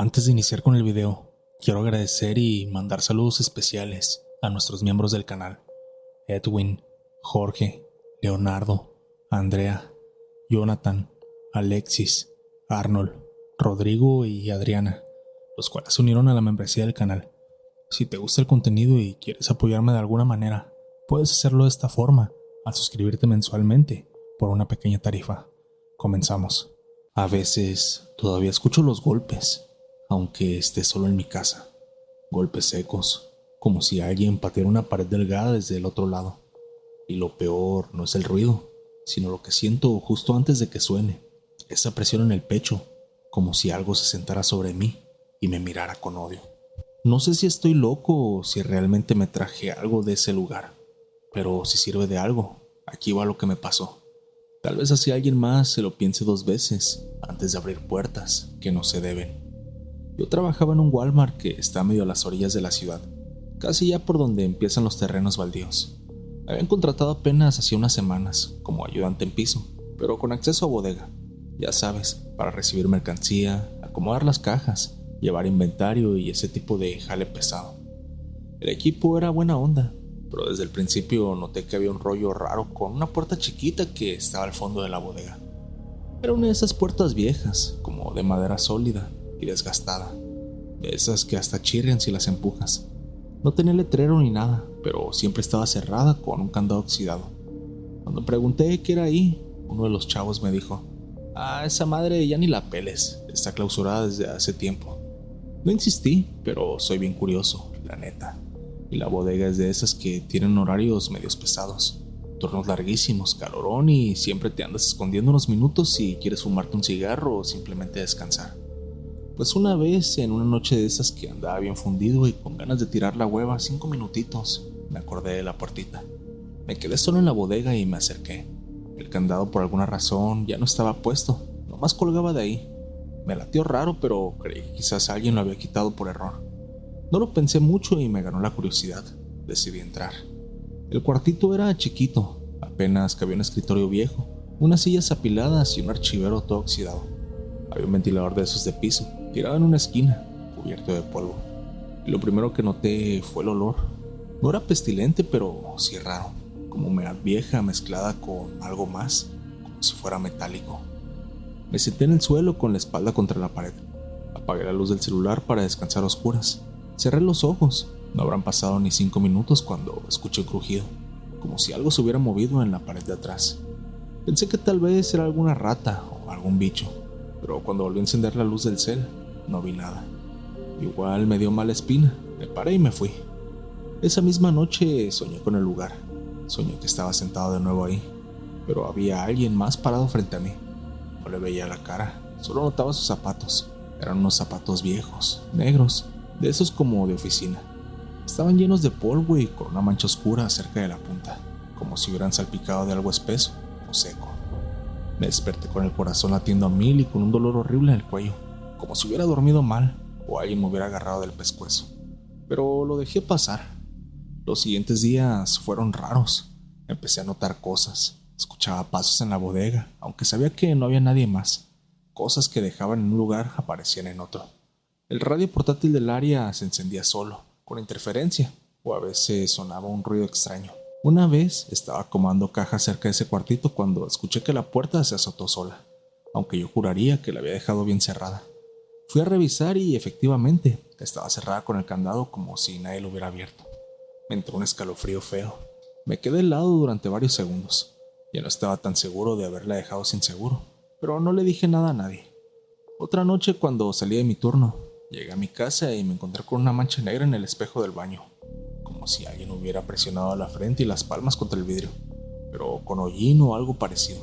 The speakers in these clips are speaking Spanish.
Antes de iniciar con el video, quiero agradecer y mandar saludos especiales a nuestros miembros del canal: Edwin, Jorge, Leonardo, Andrea, Jonathan, Alexis, Arnold, Rodrigo y Adriana, los cuales se unieron a la membresía del canal. Si te gusta el contenido y quieres apoyarme de alguna manera, puedes hacerlo de esta forma, al suscribirte mensualmente por una pequeña tarifa. Comenzamos. A veces todavía escucho los golpes, aunque esté solo en mi casa. Golpes secos, como si alguien pateara una pared delgada desde el otro lado. Y lo peor no es el ruido, sino lo que siento justo antes de que suene. Esa presión en el pecho, como si algo se sentara sobre mí y me mirara con odio. No sé si estoy loco o si realmente me traje algo de ese lugar, pero si sirve de algo, aquí va lo que me pasó. Tal vez así alguien más se lo piense dos veces antes de abrir puertas que no se deben. Yo trabajaba en un Walmart que está medio a las orillas de la ciudad, casi ya por donde empiezan los terrenos baldíos. Me habían contratado apenas hacía unas semanas como ayudante en piso, pero con acceso a bodega. Ya sabes, para recibir mercancía, acomodar las cajas, llevar inventario y ese tipo de jale pesado. El equipo era buena onda, pero desde el principio noté que había un rollo raro con una puerta chiquita que estaba al fondo de la bodega. Era una de esas puertas viejas, como de madera sólida y desgastada, de esas que hasta chirrian si las empujas. No tenía letrero ni nada, pero siempre estaba cerrada con un candado oxidado. Cuando pregunté qué era ahí, uno de los chavos me dijo: esa madre ya ni la peles, está clausurada desde hace tiempo. No insistí, pero soy bien curioso, la neta. Y la bodega es de esas que tienen horarios medios pesados, turnos larguísimos, calorón, y siempre te andas escondiendo unos minutos si quieres fumarte un cigarro o simplemente descansar. Pues una vez, en una noche de esas que andaba bien fundido y con ganas de tirar la hueva 5 minutitos, me acordé de la puertita. Me quedé solo en la bodega y me acerqué. El candado por alguna razón ya no estaba puesto, nomás colgaba de ahí. Me latió raro, pero creí que quizás alguien lo había quitado por error. No lo pensé mucho y me ganó la curiosidad. Decidí entrar. El cuartito era chiquito, apenas cabía un escritorio viejo, unas sillas apiladas y un archivero todo oxidado. Había un ventilador de esos de piso, tirado en una esquina, cubierto de polvo. Y lo primero que noté fue el olor. No era pestilente, pero sí raro, como humedad vieja mezclada con algo más, como si fuera metálico. Me senté en el suelo con la espalda contra la pared. Apagué la luz del celular para descansar a oscuras. Cerré los ojos. No habrán pasado ni 5 minutos cuando escuché un crujido, como si algo se hubiera movido en la pared de atrás. Pensé que tal vez era alguna rata o algún bicho, pero cuando volví a encender la luz del cel, no vi nada. Igual me dio mala espina, me paré y me fui. Esa misma noche soñé con el lugar. Soñé que estaba sentado de nuevo ahí, pero había alguien más parado frente a mí. No le veía la cara, solo notaba sus zapatos. Eran unos zapatos viejos, negros, de esos como de oficina. Estaban llenos de polvo y con una mancha oscura cerca de la punta, como si hubieran salpicado de algo espeso o seco. Me desperté con el corazón latiendo a 1000 y con un dolor horrible en el cuello, como si hubiera dormido mal o alguien me hubiera agarrado del pescuezo. Pero lo dejé pasar. Los siguientes días fueron raros. Empecé a notar cosas. Escuchaba pasos en la bodega, aunque sabía que no había nadie más. Cosas que dejaban en un lugar aparecían en otro. El radio portátil del área se encendía solo, con interferencia, o a veces sonaba un ruido extraño. Una vez estaba acomodando cajas cerca de ese cuartito cuando escuché que la puerta se azotó sola, aunque yo juraría que la había dejado bien cerrada. Fui a revisar y efectivamente estaba cerrada con el candado como si nadie lo hubiera abierto. Me entró un escalofrío feo. Me quedé helado durante varios segundos. Ya no estaba tan seguro de haberla dejado sin seguro, pero no le dije nada a nadie. Otra noche, cuando salí de mi turno, llegué a mi casa y me encontré con una mancha negra en el espejo del baño, como si alguien hubiera presionado la frente y las palmas contra el vidrio, pero con hollín o algo parecido.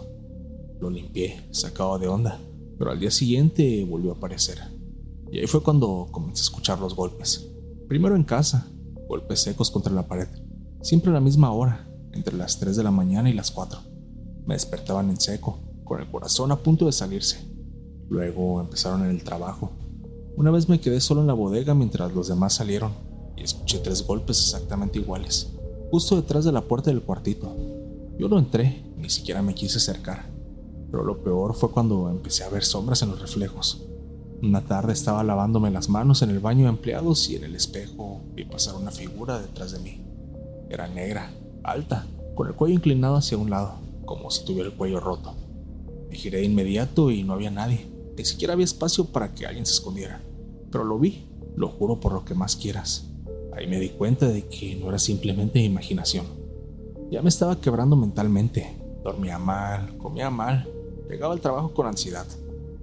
Lo limpié, sacado de onda, pero al día siguiente volvió a aparecer. Y ahí fue cuando comencé a escuchar los golpes. Primero en casa, golpes secos contra la pared, siempre a la misma hora, entre las 3 de la mañana y las 4. Me despertaban en seco, con el corazón a punto de salirse. Luego empezaron en el trabajo. Una vez me quedé solo en la bodega mientras los demás salieron y escuché 3 golpes exactamente iguales, justo detrás de la puerta del cuartito. Yo no entré, ni siquiera me quise acercar, pero lo peor fue cuando empecé a ver sombras en los reflejos. Una tarde estaba lavándome las manos en el baño de empleados y en el espejo vi pasar una figura detrás de mí. Era negra, alta, con el cuello inclinado hacia un lado, como si tuviera el cuello roto. Me giré de inmediato y no había nadie. Ni siquiera había espacio para que alguien se escondiera. Pero lo vi, lo juro por lo que más quieras. Ahí me di cuenta de que no era simplemente imaginación. Ya me estaba quebrando mentalmente. Dormía mal, comía mal, llegaba al trabajo con ansiedad.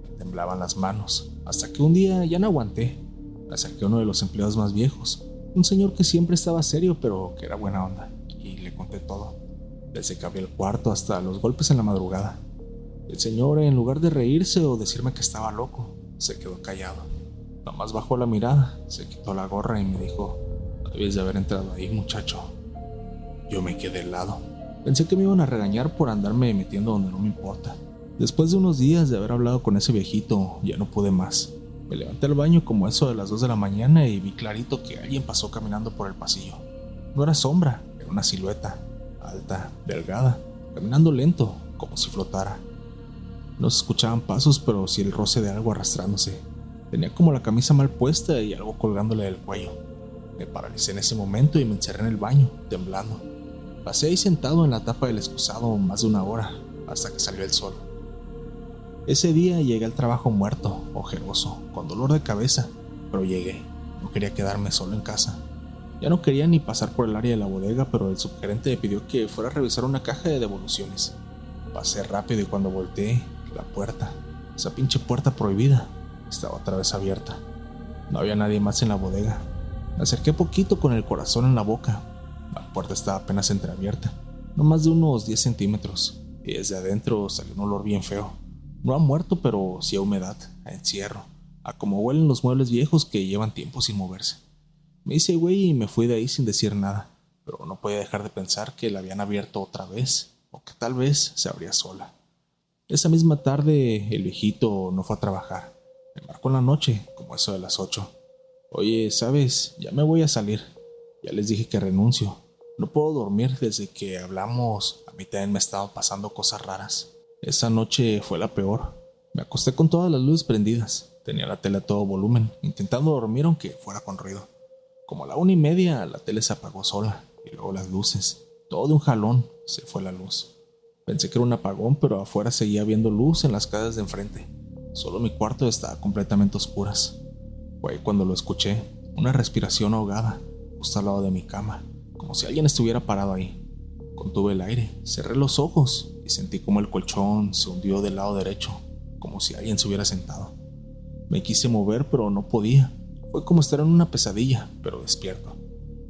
Me temblaban las manos, hasta que un día ya no aguanté. Me acerqué a uno de los empleados más viejos, un señor que siempre estaba serio pero que era buena onda, y le conté todo, desde que abrí el cuarto hasta los golpes en la madrugada. El señor, en lugar de reírse o decirme que estaba loco, se quedó callado. Nomás bajó la mirada, se quitó la gorra y me dijo: "No debes de haber entrado ahí, muchacho". Yo me quedé helado. Pensé que me iban a regañar por andarme metiendo donde no me importa. Después de unos días de haber hablado con ese viejito, ya no pude más. Me levanté al baño como eso de las 2 de la mañana y vi clarito que alguien pasó caminando por el pasillo. No era sombra, era una silueta, alta, delgada, caminando lento, como si flotara. No se escuchaban pasos, pero sí el roce de algo arrastrándose. Tenía como la camisa mal puesta y algo colgándole del cuello. Me paralicé en ese momento y me encerré en el baño, temblando. Pasé ahí sentado en la tapa del excusado más de una hora, hasta que salió el sol. Ese día llegué al trabajo muerto, ojeroso, con dolor de cabeza, pero llegué. No quería quedarme solo en casa. Ya no quería ni pasar por el área de la bodega, pero el subgerente me pidió que fuera a revisar una caja de devoluciones. Pasé rápido y cuando volteé, la puerta, esa pinche puerta prohibida, estaba otra vez abierta. No había nadie más en la bodega. Me acerqué poquito con el corazón en la boca. La puerta estaba apenas entreabierta, no más de unos 10 centímetros, y desde adentro salió un olor bien feo. No a muerto, pero sí a humedad, a encierro, a como huelen los muebles viejos que llevan tiempo sin moverse. Me hice güey y me fui de ahí sin decir nada, pero no podía dejar de pensar que la habían abierto otra vez, o que tal vez se abría sola. Esa misma tarde el viejito no fue a trabajar. Me marcó en la noche, como eso de las 8. Oye, ¿sabes? Ya me voy a salir. Ya les dije que renuncio. No puedo dormir desde que hablamos. A mí también me estaban pasando cosas raras. Esa noche fue la peor. Me acosté con todas las luces prendidas. Tenía la tele a todo volumen, intentando dormir aunque fuera con ruido. Como a la 1:30 la tele se apagó sola, y luego las luces. Todo de un jalón se fue la luz. Pensé que era un apagón, pero afuera seguía viendo luz en las casas de enfrente. Solo mi cuarto estaba completamente a oscuras. Fue cuando lo escuché, una respiración ahogada, justo al lado de mi cama, como si alguien estuviera parado ahí. Contuve el aire, cerré los ojos y sentí como el colchón se hundió del lado derecho, como si alguien se hubiera sentado. Me quise mover, pero no podía. Fue como estar en una pesadilla, pero despierto.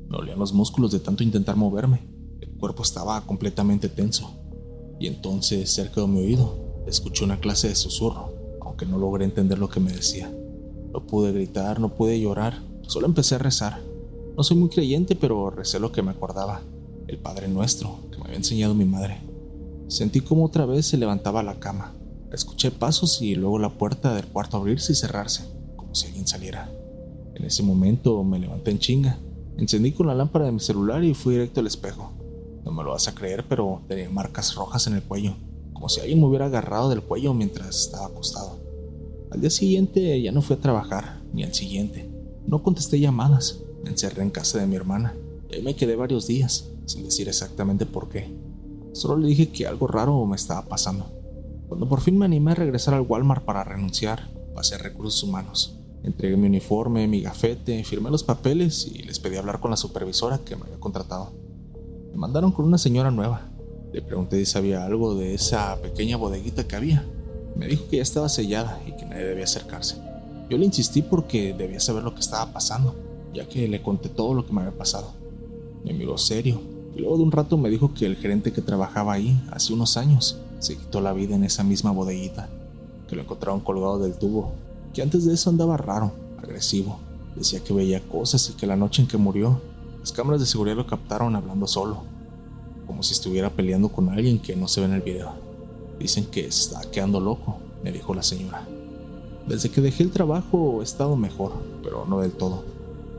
Me dolían los músculos de tanto intentar moverme. El cuerpo estaba completamente tenso. Y entonces, cerca de mi oído, escuché una clase de susurro, aunque no logré entender lo que me decía. No pude gritar, no pude llorar, solo empecé a rezar. No soy muy creyente, pero recé lo que me acordaba, el Padre Nuestro, que me había enseñado mi madre. Sentí como otra vez se levantaba la cama. Escuché pasos y luego la puerta del cuarto abrirse y cerrarse, como si alguien saliera. En ese momento me levanté en chinga, encendí con la lámpara de mi celular y fui directo al espejo. No me lo vas a creer, pero tenía marcas rojas en el cuello, como si alguien me hubiera agarrado del cuello mientras estaba acostado. Al día siguiente ya no fui a trabajar, ni al siguiente. No contesté llamadas, me encerré en casa de mi hermana, y ahí me quedé varios días, sin decir exactamente por qué. Solo le dije que algo raro me estaba pasando. Cuando por fin me animé a regresar al Walmart para renunciar, pasé a recursos humanos. Entregué mi uniforme, mi gafete, firmé los papeles y les pedí hablar con la supervisora que me había contratado. Me mandaron con una señora nueva. Le pregunté si sabía algo de esa pequeña bodeguita que había. Me dijo que ya estaba sellada y que nadie debía acercarse. Yo le insistí porque debía saber lo que estaba pasando, ya que le conté todo lo que me había pasado. Me miró serio y luego de un rato me dijo que el gerente que trabajaba ahí hace unos años se quitó la vida en esa misma bodeguita, que lo encontraron colgado del tubo, que antes de eso andaba raro, agresivo. Decía que veía cosas y que la noche en que murió, las cámaras de seguridad lo captaron hablando solo, como si estuviera peleando con alguien que no se ve en el video. Dicen que se estaba quedando loco, me dijo la señora. Desde que dejé el trabajo he estado mejor, pero no del todo.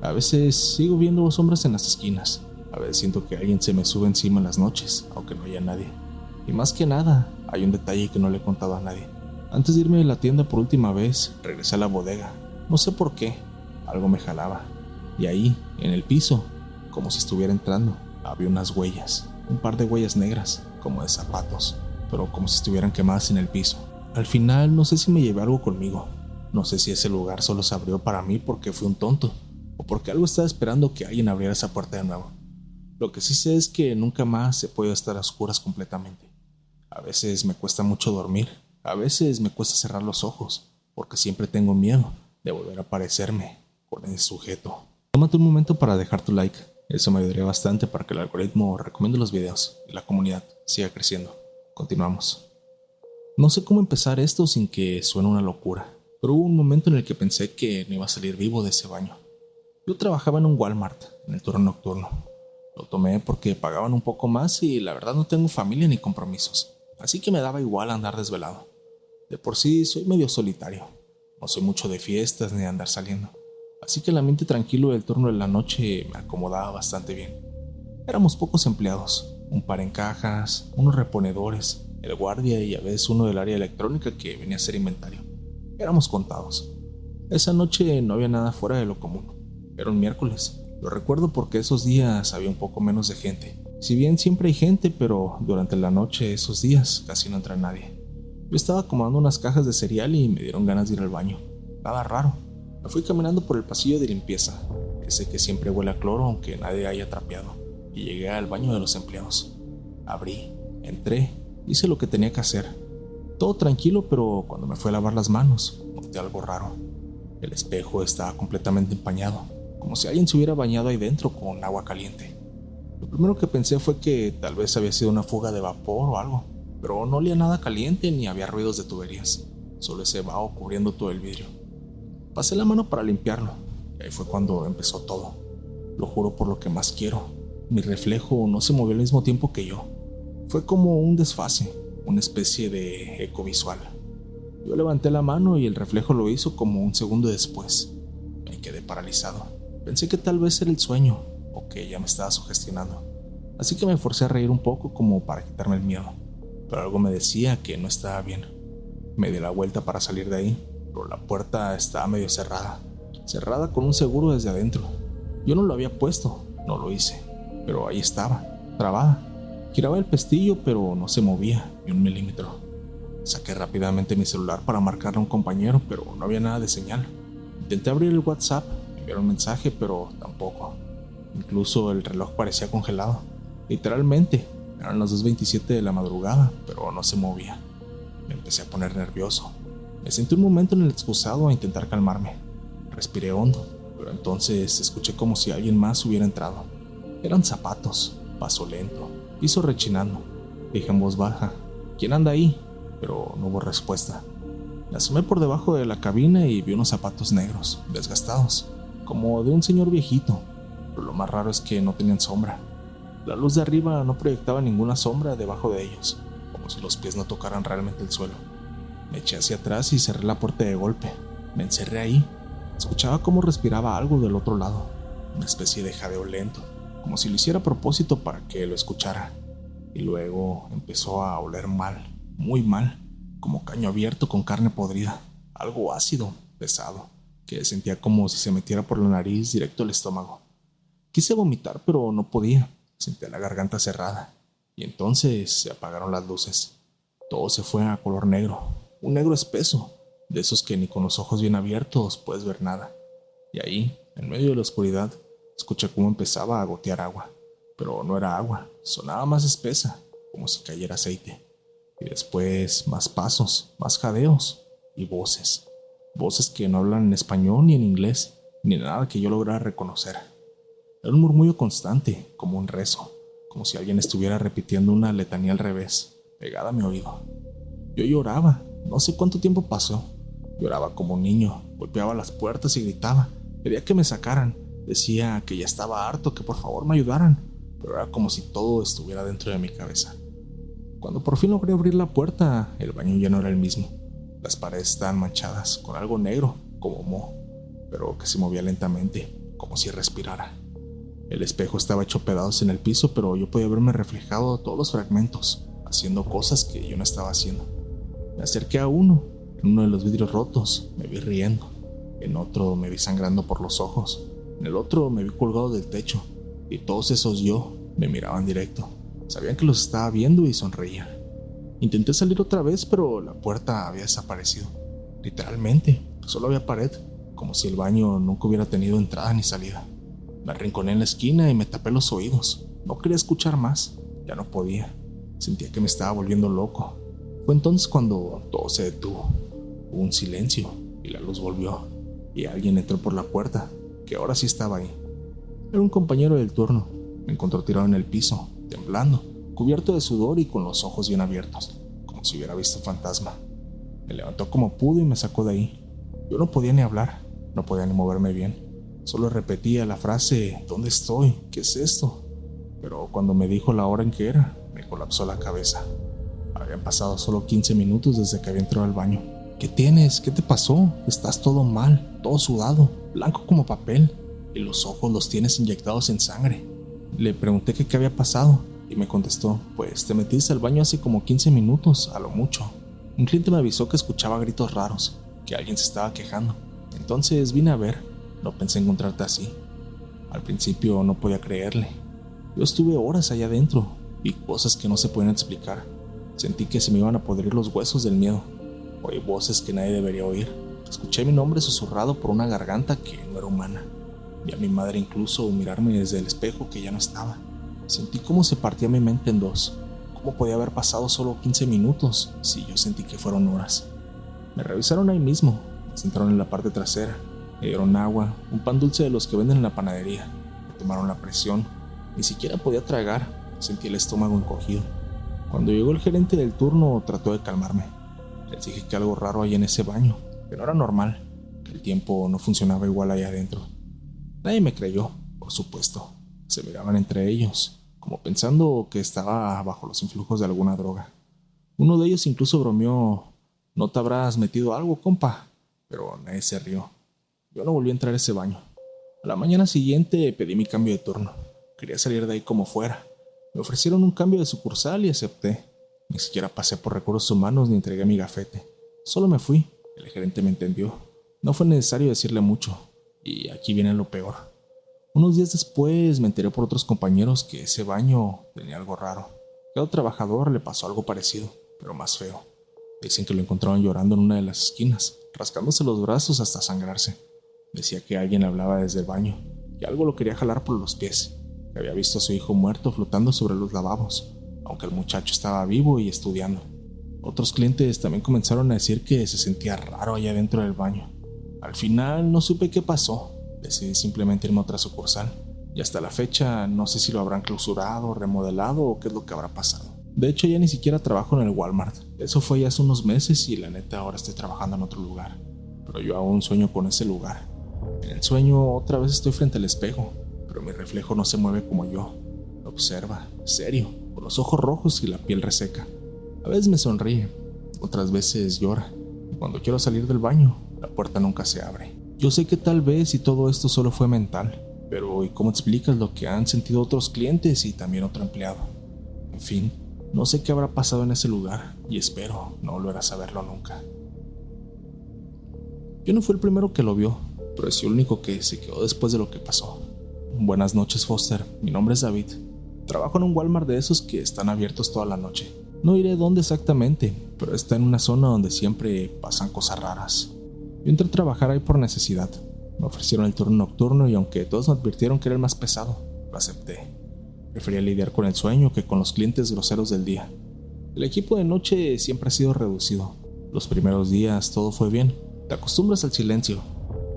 A veces sigo viendo sombras en las esquinas. A veces siento que alguien se me sube encima en las noches, aunque no haya nadie. Y más que nada, hay un detalle que no le he contado a nadie. Antes de irme de la tienda por última vez, regresé a la bodega. No sé por qué, algo me jalaba. Y ahí, en el piso, como si estuviera entrando, había unas huellas, un par de huellas negras, como de zapatos, pero como si estuvieran quemadas en el piso. Al final no sé si me llevé algo conmigo. No sé si ese lugar solo se abrió para mí porque fui un tonto, o porque algo estaba esperando que alguien abriera esa puerta de nuevo. Lo que sí sé es que nunca más he podido estar a oscuras completamente. A veces me cuesta mucho dormir, a veces me cuesta cerrar los ojos, porque siempre tengo miedo de volver a aparecerme con ese sujeto. Tómate un momento para dejar tu like, eso me ayudaría bastante para que el algoritmo recomiende los videos y la comunidad siga creciendo. Continuamos. No sé cómo empezar esto sin que suene una locura, pero hubo un momento en el que pensé que no iba a salir vivo de ese baño. Yo trabajaba en un Walmart, en el turno nocturno. Lo tomé porque pagaban un poco más y la verdad no tengo familia ni compromisos, así que me daba igual andar desvelado. De por sí soy medio solitario, no soy mucho de fiestas ni de andar saliendo, así que el ambiente tranquilo del turno de la noche me acomodaba bastante bien. Éramos pocos empleados, un par en cajas, unos reponedores, el guardia y a veces uno del área electrónica que venía a hacer inventario. Éramos contados. Esa noche no había nada fuera de lo común. Era un miércoles. Lo recuerdo porque esos días había un poco menos de gente. Si bien siempre hay gente, pero durante la noche esos días casi no entra nadie. Yo estaba acomodando unas cajas de cereal y me dieron ganas de ir al baño. Nada raro. Me fui caminando por el pasillo de limpieza, ese que siempre huele a cloro aunque nadie haya trapeado, y llegué al baño de los empleados. Abrí, entré, hice lo que tenía que hacer. Todo tranquilo, pero cuando me fui a lavar las manos, noté algo raro. El espejo estaba completamente empañado, como si alguien se hubiera bañado ahí dentro con agua caliente. Lo primero que pensé fue que tal vez había sido una fuga de vapor o algo, pero no olía nada caliente ni había ruidos de tuberías, solo ese vaho cubriendo todo el vidrio. Pasé la mano para limpiarlo, y ahí fue cuando empezó todo. Lo juro por lo que más quiero, mi reflejo no se movió al mismo tiempo que yo. Fue como un desfase, una especie de eco visual. Yo levanté la mano y el reflejo lo hizo como un segundo después. Me quedé paralizado. Pensé que tal vez era el sueño, o que ya me estaba sugestionando. Así que me forcé a reír un poco como para quitarme el miedo, pero algo me decía que no estaba bien. Me di la vuelta para salir de ahí, pero la puerta estaba medio cerrada con un seguro desde adentro. Yo no lo había puesto, no lo hice, pero ahí estaba, trabada. Giraba el pestillo, pero no se movía ni un milímetro. Saqué rápidamente mi celular para marcarle a un compañero, pero no había nada de señal. Intenté abrir el WhatsApp, enviar un mensaje, pero tampoco. Incluso el reloj parecía congelado. Literalmente, eran las 2:27 de la madrugada, pero no se movía. Me empecé a poner nervioso. Me senté un momento en el excusado a intentar calmarme. Respiré hondo, pero entonces escuché como si alguien más hubiera entrado. Eran zapatos, paso lento, piso rechinando. Dije en voz baja, ¿quién anda ahí? Pero no hubo respuesta. Me asomé por debajo de la cabina y vi unos zapatos negros, desgastados, como de un señor viejito, pero lo más raro es que no tenían sombra. La luz de arriba no proyectaba ninguna sombra debajo de ellos, como si los pies no tocaran realmente el suelo. Me eché hacia atrás y cerré la puerta de golpe. Me encerré ahí. Escuchaba cómo respiraba algo del otro lado, una especie de jadeo lento, como si lo hiciera a propósito para que lo escuchara. Y luego empezó a oler mal, muy mal, como caño abierto con carne podrida, algo ácido, pesado, que sentía como si se metiera por la nariz directo al estómago. Quise vomitar, pero no podía, sentía la garganta cerrada, y entonces se apagaron las luces. Todo se fue a color negro, un negro espeso, de esos que ni con los ojos bien abiertos puedes ver nada. Y ahí, en medio de la oscuridad, escuché cómo empezaba a gotear agua, pero no era agua, sonaba más espesa, como si cayera aceite. Y después más pasos, más jadeos y voces. Voces que no hablan en español ni en inglés, ni nada que yo lograra reconocer. Era un murmullo constante, como un rezo, como si alguien estuviera repitiendo una letanía al revés, pegada a mi oído. Yo lloraba, no sé cuánto tiempo pasó. Lloraba como un niño, golpeaba las puertas y gritaba. Pedía que me sacaran, decía que ya estaba harto, que por favor me ayudaran, pero era como si todo estuviera dentro de mi cabeza. Cuando por fin logré abrir la puerta, el baño ya no era el mismo. Las paredes estaban manchadas con algo negro, como moho, pero que se movía lentamente, como si respirara. El espejo estaba hecho pedazos en el piso, pero yo podía verme reflejado todos los fragmentos, haciendo cosas que yo no estaba haciendo. Me acerqué a uno, En uno de los vidrios rotos me vi riendo, en otro me vi sangrando por los ojos, en el otro me vi colgado del techo, y todos esos yo me miraban directo. Sabían que los estaba viendo y sonreían. Intenté salir otra vez, pero la puerta había desaparecido. Literalmente, solo había pared, como si el baño nunca hubiera tenido entrada ni salida. Me arrinconé en la esquina y me tapé los oídos. No quería escuchar más, ya no podía. Sentía que me estaba volviendo loco. Fue entonces cuando todo se detuvo. Hubo un silencio y la luz volvió, y alguien entró por la puerta, que ahora sí estaba ahí. Era un compañero del turno. Me encontró tirado en el piso, temblando, cubierto de sudor y con los ojos bien abiertos, como si hubiera visto un fantasma. Me levantó como pudo y me sacó de ahí. Yo no podía ni hablar, no podía ni moverme bien. Solo repetía la frase: ¿dónde estoy? ¿Qué es esto? Pero cuando me dijo la hora en que era, me colapsó la cabeza. Habían pasado solo 15 minutos desde que había entrado al baño. ¿Qué tienes? ¿Qué te pasó? Estás todo mal, todo sudado, blanco como papel, y los ojos los tienes inyectados en sangre. Le pregunté que qué había pasado, y me contestó: pues te metiste al baño hace como 15 minutos, a lo mucho. Un cliente me avisó que escuchaba gritos raros, que alguien se estaba quejando. Entonces vine a ver, no pensé encontrarte así. Al principio no podía creerle. Yo estuve horas allá adentro, vi cosas que no se pueden explicar. Sentí que se me iban a podrir los huesos del miedo. Oí voces que nadie debería oír. Escuché mi nombre susurrado por una garganta que no era humana. Vi a mi madre incluso mirarme desde el espejo que ya no estaba. Sentí cómo se partía mi mente en dos. ¿Cómo podía haber pasado solo 15 minutos si yo sentí que fueron horas? Me revisaron ahí mismo, me sentaron en la parte trasera, me dieron agua, un pan dulce de los que venden en la panadería, me tomaron la presión. Ni siquiera podía tragar, sentí el estómago encogido. Cuando llegó el gerente del turno trató de calmarme. Les dije que algo raro hay en ese baño, que no era normal, que el tiempo no funcionaba igual ahí adentro. Nadie me creyó, por supuesto. Se miraban entre ellos, como pensando que estaba bajo los influjos de alguna droga. Uno de ellos incluso bromeó: ¿no te habrás metido algo, compa? Pero nadie se rió. Yo no volví a entrar a ese baño. A la mañana siguiente pedí mi cambio de turno. Quería salir de ahí como fuera. Me ofrecieron un cambio de sucursal y acepté. Ni siquiera pasé por recursos humanos ni entregué mi gafete. Solo me fui. El gerente me entendió. No fue necesario decirle mucho. Y aquí viene lo peor. Unos días después me enteré por otros compañeros que ese baño tenía algo raro. Cada trabajador le pasó algo parecido, pero más feo. Dicen que lo encontraron llorando en una de las esquinas, rascándose los brazos hasta sangrarse. Decía que alguien le hablaba desde el baño, que algo lo quería jalar por los pies, que había visto a su hijo muerto flotando sobre los lavabos, aunque el muchacho estaba vivo y estudiando. Otros clientes también comenzaron a decir que se sentía raro allá dentro del baño. Al final no supe qué pasó, decidí simplemente irme a otra sucursal, y hasta la fecha no sé si lo habrán clausurado, remodelado o qué es lo que habrá pasado. De hecho, ya ni siquiera trabajo en el Walmart. Eso fue ya hace unos meses y la neta ahora estoy trabajando en otro lugar. Pero yo aún sueño con ese lugar. En el sueño otra vez estoy frente al espejo, pero mi reflejo no se mueve como yo. Me observa, serio, con los ojos rojos y la piel reseca. A veces me sonríe, otras veces llora. Y cuando quiero salir del baño, la puerta nunca se abre. Yo sé que tal vez y todo esto solo fue mental, pero ¿y cómo explicas lo que han sentido otros clientes y también otro empleado? En fin, no sé qué habrá pasado en ese lugar y espero no volver a saberlo nunca. Yo no fui el primero que lo vio, pero sí el único que se quedó después de lo que pasó. Buenas noches, Foster. Mi nombre es David. Trabajo en un Walmart de esos que están abiertos toda la noche. No diré dónde exactamente, pero está en una zona donde siempre pasan cosas raras. Yo entré a trabajar ahí por necesidad. Me ofrecieron el turno nocturno y aunque todos me advirtieron que era el más pesado, lo acepté. Prefería lidiar con el sueño que con los clientes groseros del día. El equipo de noche siempre ha sido reducido. Los primeros días todo fue bien. Te acostumbras al silencio,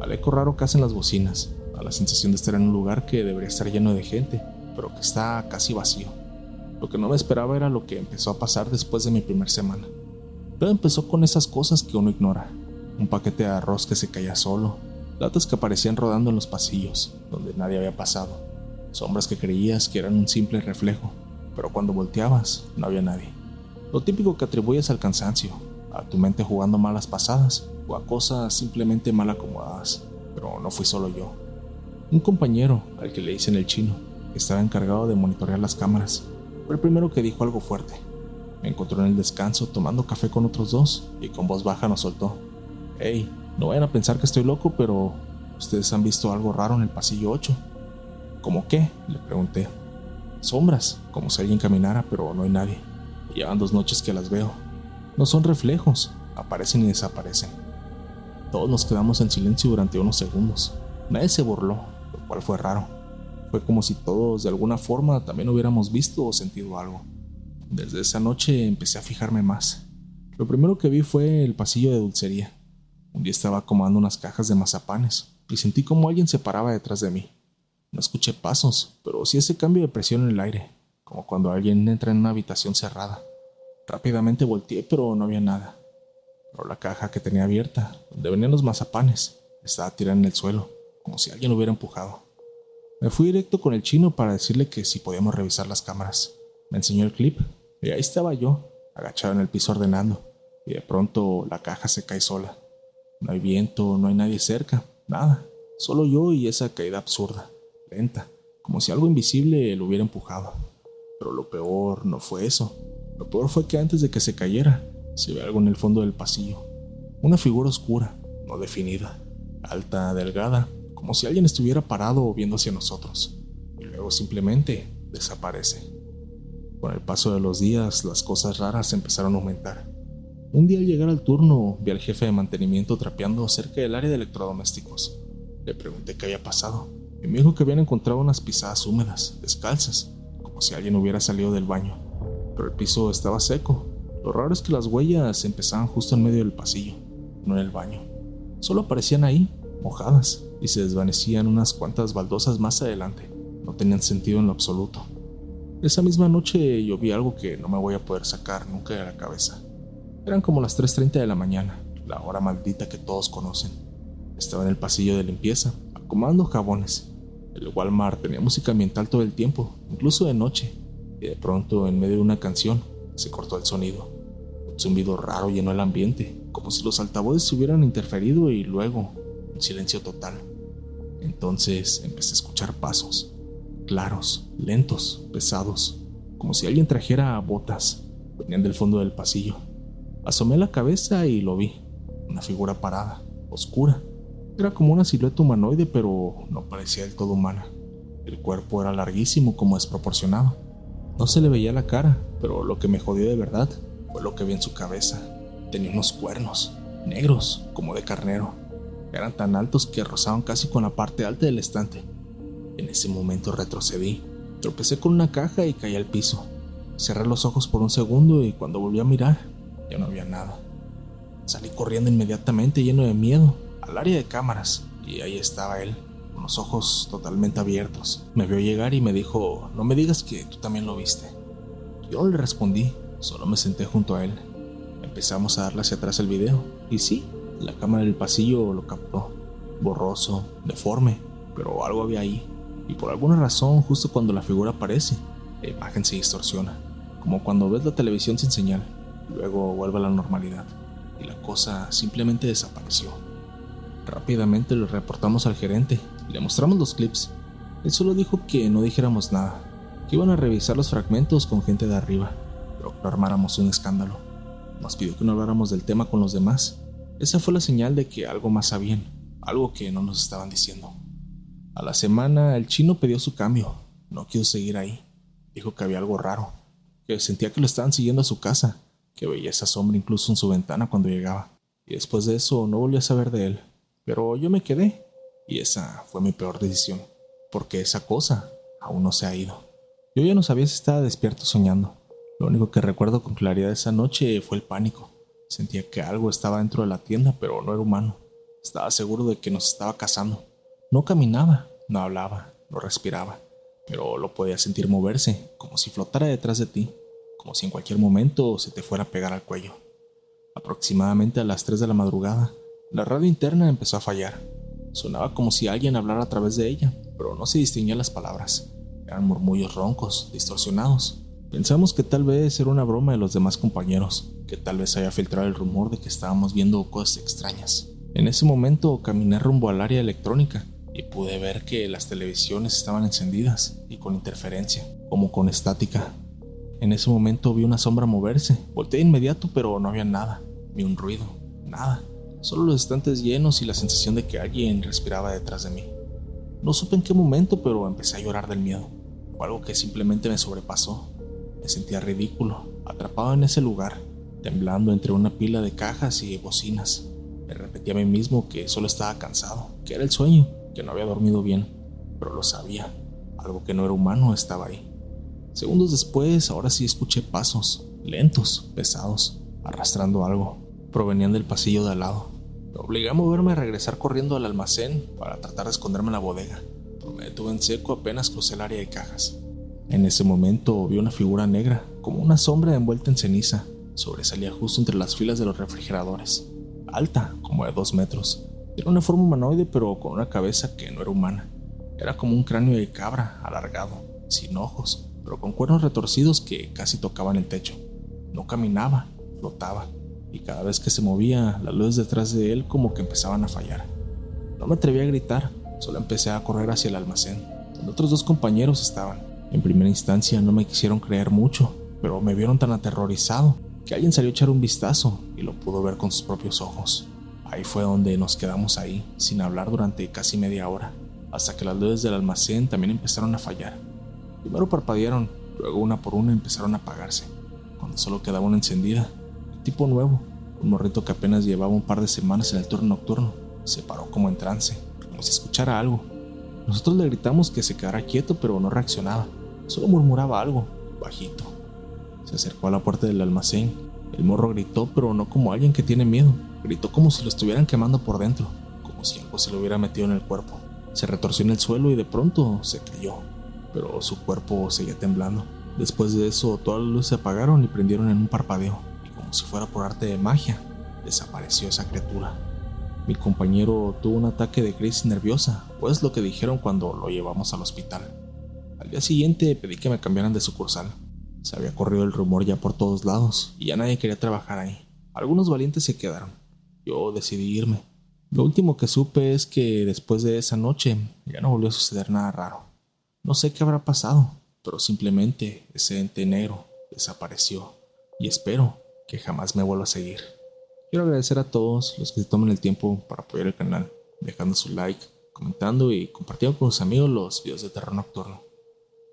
al eco raro que hacen las bocinas, a la sensación de estar en un lugar que debería estar lleno de gente, pero que está casi vacío. Lo que no me esperaba era lo que empezó a pasar después de mi primera semana. Todo empezó con esas cosas que uno ignora. Un paquete de arroz que se caía solo, latas que aparecían rodando en los pasillos, donde nadie había pasado, sombras que creías que eran un simple reflejo, pero cuando volteabas no había nadie. Lo típico que atribuyes al cansancio, a tu mente jugando malas pasadas o a cosas simplemente mal acomodadas, pero no fui solo yo. Un compañero, al que le dicen el chino, que estaba encargado de monitorear las cámaras, fue el primero que dijo algo fuerte. Me encontró en el descanso tomando café con otros dos y con voz baja nos soltó: Hey, no vayan a pensar que estoy loco, pero ¿ustedes han visto algo raro en el pasillo 8? ¿Cómo qué?, le pregunté. Sombras, como si alguien caminara, pero no hay nadie. Llevan 2 noches que las veo. No son reflejos, aparecen y desaparecen. Todos nos quedamos en silencio durante unos segundos. Nadie se burló, lo cual fue raro. Fue como si todos de alguna forma también hubiéramos visto o sentido algo. Desde esa noche empecé a fijarme más. Lo primero que vi fue el pasillo de dulcería. Un día estaba acomodando unas cajas de mazapanes y sentí como alguien se paraba detrás de mí. No escuché pasos, pero sí ese cambio de presión en el aire, como cuando alguien entra en una habitación cerrada. Rápidamente volteé, pero no había nada. Pero la caja que tenía abierta, donde venían los mazapanes, estaba tirada en el suelo, como si alguien lo hubiera empujado. Me fui directo con el chino para decirle que si podíamos revisar las cámaras. Me enseñó el clip, y ahí estaba yo, agachado en el piso ordenando, y de pronto la caja se cae sola. No hay viento, no hay nadie cerca, nada, solo yo y esa caída absurda, lenta, como si algo invisible lo hubiera empujado. Pero lo peor no fue eso. Lo peor fue que antes de que se cayera, se ve algo en el fondo del pasillo. Una figura oscura, no definida, alta, delgada, como si alguien estuviera parado viendo hacia nosotros, y luego simplemente desaparece. Con el paso de los días, las cosas raras empezaron a aumentar. Un día al llegar al turno, vi al jefe de mantenimiento trapeando cerca del área de electrodomésticos. Le pregunté qué había pasado, y me dijo que habían encontrado unas pisadas húmedas, descalzas, como si alguien hubiera salido del baño. Pero el piso estaba seco. Lo raro es que las huellas empezaban justo en medio del pasillo, no en el baño. Solo aparecían ahí, mojadas, y se desvanecían unas cuantas baldosas más adelante. No tenían sentido en lo absoluto. Esa misma noche yo vi algo que no me voy a poder sacar nunca de la cabeza. Eran como las 3:30 de la mañana, la hora maldita que todos conocen. Estaba en el pasillo de limpieza, acomodando jabones. El Walmart tenía música ambiental todo el tiempo, incluso de noche, y de pronto, en medio de una canción, se cortó el sonido. Un zumbido raro llenó el ambiente, como si los altavoces hubieran interferido, y luego un silencio total. Entonces empecé a escuchar pasos, claros, lentos, pesados, como si alguien trajera botas. Venían del fondo del pasillo. Asomé la cabeza y lo vi, una figura parada, oscura. Era como una silueta humanoide, pero no parecía del todo humana. El cuerpo era larguísimo, como desproporcionado. No se le veía la cara, pero lo que me jodió de verdad fue lo que vi en su cabeza. Tenía unos cuernos, negros, como de carnero. Eran tan altos que rozaban casi con la parte alta del estante. En ese momento retrocedí, tropecé con una caja y caí al piso. Cerré los ojos por un segundo y cuando volví a mirar, ya no había nada. Salí corriendo inmediatamente lleno de miedo al área de cámaras y ahí estaba él, con los ojos totalmente abiertos. Me vio llegar y me dijo: "No me digas que tú también lo viste". Yo no le respondí, solo me senté junto a él. Empezamos a darle hacia atrás el video y sí, la cámara del pasillo lo captó. Borroso, deforme, pero algo había ahí. Y por alguna razón, justo cuando la figura aparece, la imagen se distorsiona, como cuando ves la televisión sin señal. Luego vuelve a la normalidad, y la cosa simplemente desapareció. Rápidamente lo reportamos al gerente, y le mostramos los clips. Él solo dijo que no dijéramos nada, que iban a revisar los fragmentos con gente de arriba, pero que no armáramos un escándalo. Nos pidió que no habláramos del tema con los demás. Esa fue la señal de que algo más sabían, algo que no nos estaban diciendo. A la semana, el chino pidió su cambio. No quiso seguir ahí. Dijo que había algo raro, que sentía que lo estaban siguiendo a su casa, que veía esa sombra incluso en su ventana cuando llegaba. Y después de eso no volví a saber de él. Pero yo me quedé, y esa fue mi peor decisión, porque esa cosa aún no se ha ido. Yo ya no sabía si estaba despierto o soñando. Lo único que recuerdo con claridad esa noche fue el pánico. Sentía que algo estaba dentro de la tienda, pero no era humano. Estaba seguro de que nos estaba cazando. No caminaba, no hablaba, no respiraba, pero lo podía sentir moverse, como si flotara detrás de ti, como si en cualquier momento se te fuera a pegar al cuello. Aproximadamente a las 3 de la madrugada, la radio interna empezó a fallar. Sonaba como si alguien hablara a través de ella, pero no se distinguían las palabras. Eran murmullos roncos, distorsionados. Pensamos que tal vez era una broma de los demás compañeros, que tal vez había filtrado el rumor de que estábamos viendo cosas extrañas. En ese momento caminé rumbo al área electrónica y pude ver que las televisiones estaban encendidas y con interferencia, como con estática. En ese momento vi una sombra moverse. Volteé de inmediato, pero no había nada, ni un ruido, nada. solo los estantes llenos y la sensación de que alguien respiraba detrás de mí. No supe en qué momento, pero empecé a llorar del miedo. Fue algo que simplemente me sobrepasó. Me sentía ridículo, atrapado en ese lugar, temblando entre una pila de cajas y bocinas. Me repetí a mí mismo que solo estaba cansado, que era el sueño, que no había dormido bien, pero lo sabía. Algo que no era humano estaba ahí. Segundos después, ahora sí escuché pasos, lentos, pesados, arrastrando algo. Provenían del pasillo de al lado. Me obligué a moverme a regresar corriendo al almacén para tratar de esconderme en la bodega, pero me detuve en seco apenas crucé el área de cajas. En ese momento vi una figura negra, como una sombra envuelta en ceniza. Sobresalía justo entre las filas de los refrigeradores. Alta, como de 2 metros. Tenía una forma humanoide, pero con una cabeza que no era humana. Era como un cráneo de cabra, alargado, sin ojos, pero con cuernos retorcidos que casi tocaban el techo. No caminaba, flotaba, y cada vez que se movía, las luces detrás de él como que empezaban a fallar. No me atreví a gritar, solo empecé a correr hacia el almacén, donde otros 2 compañeros estaban. En primera instancia no me quisieron creer mucho, pero me vieron tan aterrorizado que alguien salió a echar un vistazo y lo pudo ver con sus propios ojos. Ahí fue donde nos quedamos ahí, sin hablar durante casi media hora, hasta que las luces del almacén también empezaron a fallar. Primero parpadearon, luego una por una empezaron a apagarse. Cuando solo quedaba una encendida, el tipo nuevo, un morrito que apenas llevaba un par de semanas en el turno nocturno, se paró como en trance, como si escuchara algo. Nosotros le gritamos que se quedara quieto, pero no reaccionaba, solo murmuraba algo, bajito. Se acercó a la puerta del almacén. El morro gritó, pero no como alguien que tiene miedo. Gritó como si lo estuvieran quemando por dentro, como si algo se le hubiera metido en el cuerpo. Se retorció en el suelo y de pronto se cayó, pero su cuerpo seguía temblando. Después de eso, todas las luces se apagaron y prendieron en un parpadeo, y como si fuera por arte de magia, desapareció esa criatura. Mi compañero tuvo un ataque de crisis nerviosa, pues lo que dijeron cuando lo llevamos al hospital. Al día siguiente pedí que me cambiaran de sucursal. Se había corrido el rumor ya por todos lados y ya nadie quería trabajar ahí. Algunos valientes se quedaron. Yo decidí irme. Lo último que supe es que después de esa noche ya no volvió a suceder nada raro. No sé qué habrá pasado, pero simplemente ese ente negro desapareció y espero que jamás me vuelva a seguir. Quiero agradecer a todos los que se toman el tiempo para apoyar el canal, dejando su like, comentando y compartiendo con sus amigos los videos de terror nocturno.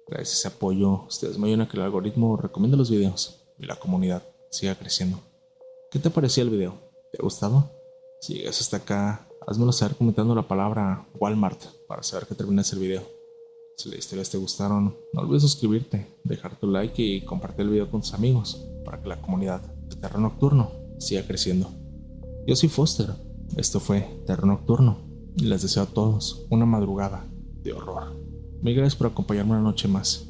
Gracias a ese apoyo, ustedes me ayudan a que el algoritmo recomiende los videos y la comunidad siga creciendo. ¿Qué te pareció el video? ¿Te ha gustado? Si llegas hasta acá, házmelo saber comentando la palabra Walmart para saber que terminas el video. Si las historias te gustaron, no olvides suscribirte, dejar tu like y compartir el video con tus amigos para que la comunidad de Terror Nocturno siga creciendo. Yo soy Foster, esto fue Terror Nocturno y les deseo a todos una madrugada de horror. Mil gracias por acompañarme una noche más.